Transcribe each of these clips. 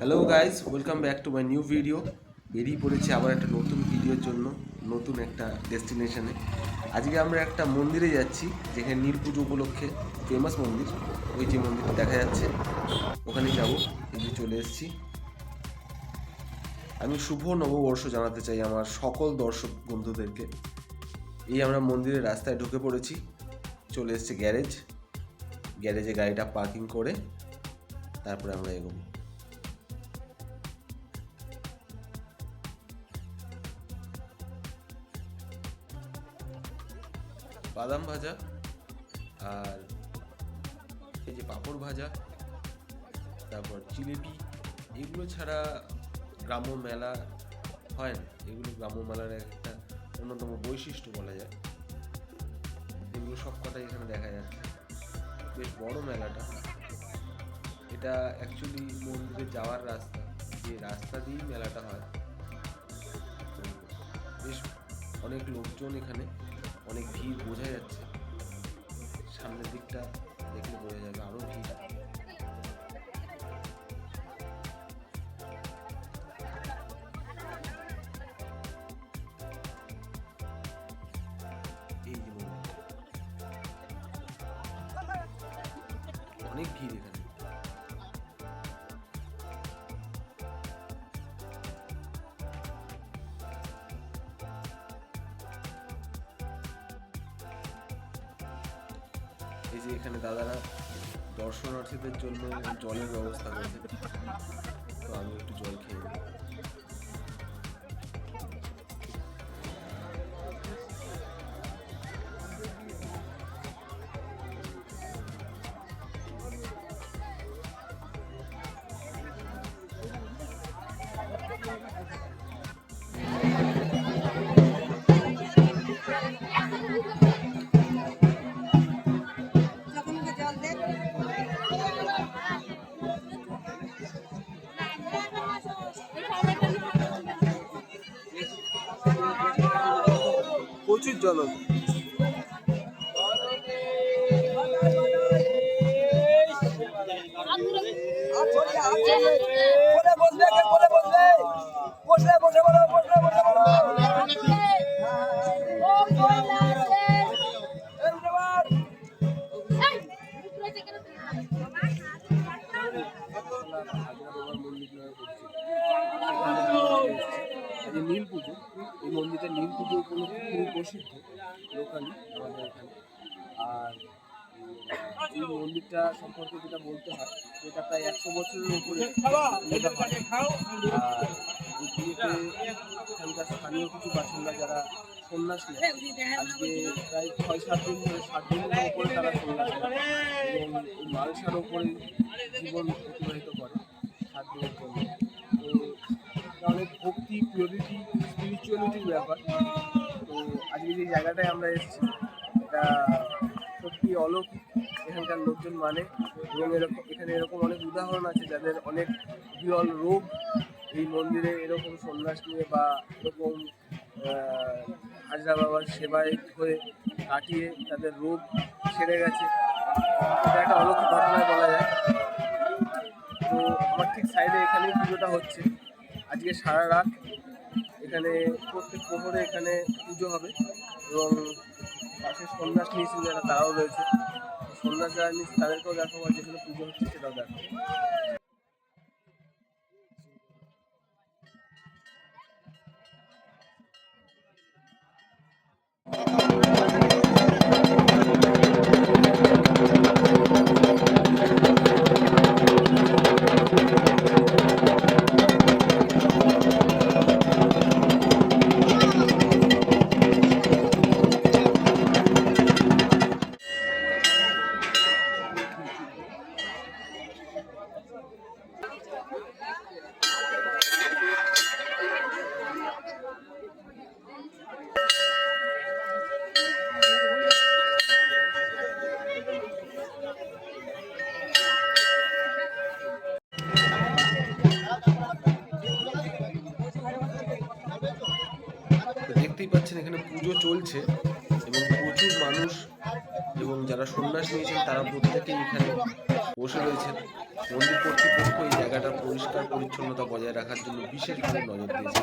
Hello guys, welcome back to my new video. বেরিয়ে পড়েছি আবার একটা নতুন ভিডিওর জন্য, নতুন একটা ডেস্টিনেশনে। আজকে আমরা একটা মন্দিরে যাচ্ছি, যেখানে নীল পুজো উপলক্ষে ফেমাস মন্দির। ওই যে মন্দিরটা দেখা যাচ্ছে, ওখানে যাব। এই যে চলে এসেছি। আমি শুভ নববর্ষ জানাতে চাই আমার সকল দর্শক বন্ধুদেরকে। এই আমরা মন্দিরের রাস্তায় ঢুকে পড়েছি। চলে এসেছে গ্যারেজে গাড়িটা পার্কিং করে তারপরে আমরা এগোবো। বাদাম ভাজা আর এই যে পাঁপড় ভাজা, তারপর জিলিপি, এগুলো ছাড়া গ্রাম্য মেলা হয় না। এগুলো গ্রাম্য মেলার একটা অন্যতম বৈশিষ্ট্য বলা যায়। এগুলো সব কটাই এখানে দেখা যাচ্ছে। বেশ বড় মেলাটা। এটা অ্যাকচুয়ালি মন্দিরে যাওয়ার রাস্তা, যে রাস্তা দিয়েই মেলাটা হয়। বেশ অনেক লোকজন এখানে, অনেক ভিড় বোঝা যাচ্ছে। সামনের দিকটা দেখলে বোঝা যাবে আরও ভিড়। এই যে অনেক ভিড় এখানে। এই যে এখানে দাদারা দর্শনার্থীদের জন্য জলের ব্যবস্থা করেছে, তো আমি একটু জল খেয়ে নিই। প্রচুর জল। নীল পুজো, এই মন্দিরটা নীল পুজো উপলক্ষে খুবই প্রসিদ্ধ লোকালি আমাদের এখানে। আর এই মন্দিরটা সম্পর্কে যেটা বলতে হয়, এটা প্রায় 100 বছরের উপরে। আর এই পুজোতে এখানকার স্থানীয় কিছু বাসিন্দা যারা সন্ন্যাস নেয়, আজকে প্রায় 6-7 দিন ধরে, 7 দিনের উপরে তারা সন্ন্যাস নেয় এবং এই মালসার ওপরে জীবন অতিবাহিত করে 7 দিনের জন্য। তো এটা অনেক ভক্তি, পিওরিটি, স্পিরিচুয়ালিটির ব্যাপার। তো আজকে যে জায়গাটায় আমরা এসেছি, এটা সত্যি অলৌকিক। এখানকার লোকজন মানে, এবং এখানে এরকম অনেক উদাহরণ আছে যাদের অনেক বিরল রোগ এই মন্দিরে এরকম সন্ন্যাস নিয়ে বা এরকম হাজরা বাবার সেবায় হয়ে কাটিয়ে তাদের রোগ সেরে গেছে। এটা একটা অলৌকিক ঘটনায় বলা যায়। তো আমার ঠিক সাইডে এখানেই পুজোটা হচ্ছে। আজকে সারা রাত এখানে প্রত্যেক প্রহরে এখানে পুজো হবে, এবং পাশে সন্ন্যাস নিয়েছেন যারা, তারাও রয়েছে। সন্ন্যাস যারা নিয়েছে তাদেরকেও দেখাবো, আর যেখানে পুজো হচ্ছে সেটাও দেখাবো। দেখতেই পাচ্ছেন এখানে পুজো চলছে এবং প্রচুর মানুষ এবং যারা সন্ন্যাস নিয়েছেন তারা প্রত্যেকেই এখানে বসে রয়েছেন। মন্দির কর্তৃপক্ষ এই জায়গাটার পরিষ্কার পরিচ্ছন্নতা বজায় রাখার জন্য বিশেষভাবে নজর দিয়েছে।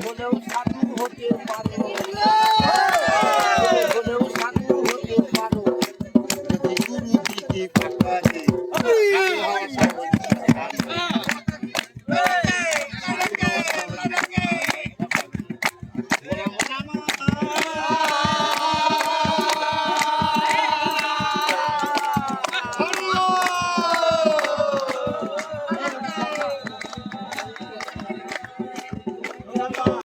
হলেও সাধু হতে পারো, হলেও সাধু হতে পারো, যদি গুরু দিকে